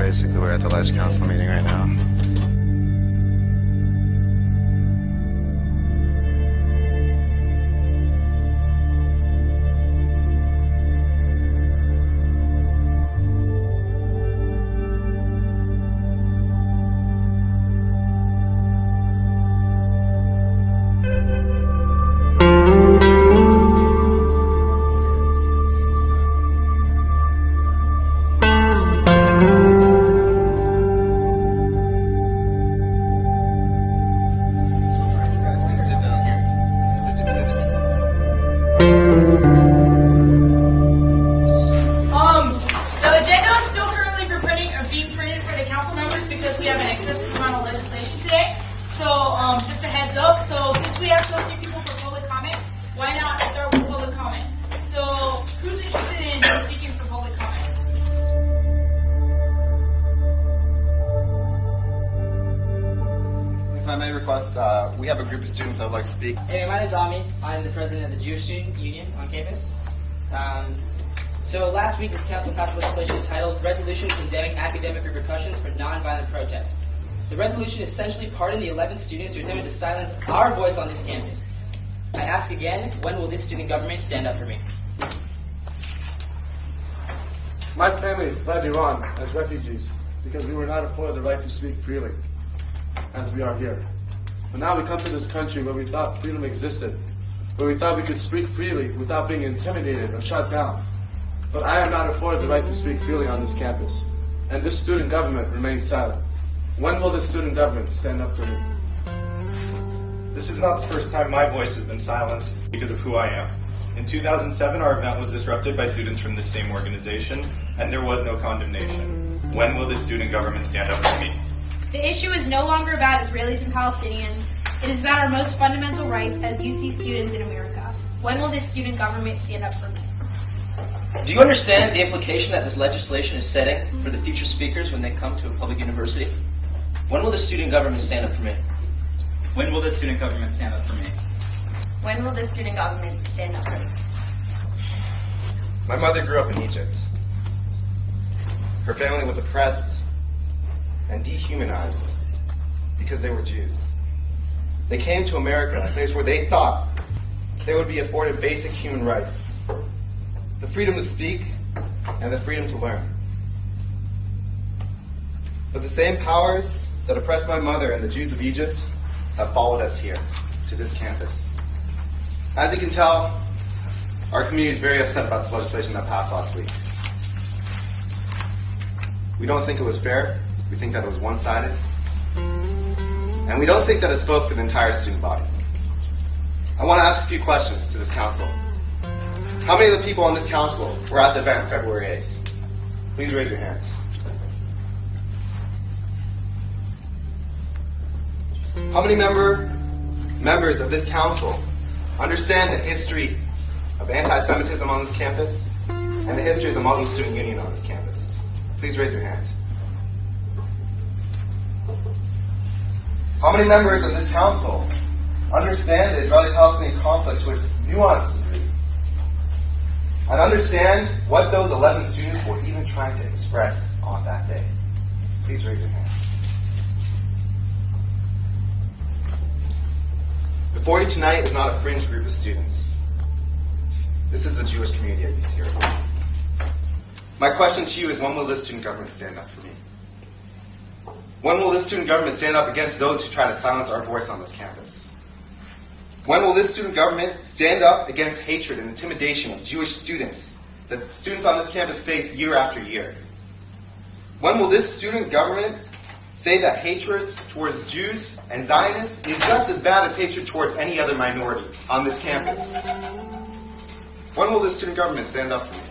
basically we're at the Ledge Council meeting right now. Just a heads up, so since we have so many people for public comment, why not start with public comment? So, who's interested in speaking for public comment? If I may request, we have a group of students that would like to speak. Hey, my name is Ami. I'm the president of the Jewish Student Union on campus. So last week, this council passed legislation entitled Resolution Condemning Academic Repercussions for Nonviolent Protest. The resolution essentially pardoned the 11 students who attempted to silence our voice on this campus. I ask again, when will this student government stand up for me? My family fled Iran as refugees because we were not afforded the right to speak freely, as we are here. But now we come to this country where we thought freedom existed, where we thought we could speak freely without being intimidated or shut down. But I am not afforded the right to speak freely on this campus, and this student government remains silent. When will the student government stand up for me? This is not the first time my voice has been silenced because of who I am. In 2007, our event was disrupted by students from the same organization, and there was no condemnation. When will the student government stand up for me? The issue is no longer about Israelis and Palestinians. It is about our most fundamental rights as UC students in America. When will this student government stand up for me? Do you understand the implication that this legislation is setting for the future speakers when they come to a public university? When will the student government stand up for me? When will the student government stand up for me? When will the student government stand up for me? My mother grew up in Egypt. Her family was oppressed and dehumanized because they were Jews. They came to America, a place where they thought they would be afforded basic human rights, the freedom to speak and the freedom to learn. But the same powers that oppressed my mother and the Jews of Egypt have followed us here, to this campus. As you can tell, our community is very upset about this legislation that passed last week. We don't think it was fair. We think that it was one-sided. And we don't think that it spoke for the entire student body. I want to ask a few questions to this council. How many of the people on this council were at the event February 8th? Please raise your hands. How many members of this council understand the history of anti-Semitism on this campus and the history of the Muslim Student Union on this campus? Please raise your hand. How many members of this council understand the Israeli-Palestinian conflict to its nuanced degree and understand what those 11 students were even trying to express on that day? Please raise your hand. Before you tonight is not a fringe group of students. This is the Jewish community at UC Irvine. My question to you is, when will this student government stand up for me? When will this student government stand up against those who try to silence our voice on this campus? When will this student government stand up against hatred and intimidation of Jewish students that students on this campus face year after year? When will this student government say that hatred towards Jews and Zionists is just as bad as hatred towards any other minority on this campus? When will this student government stand up for me?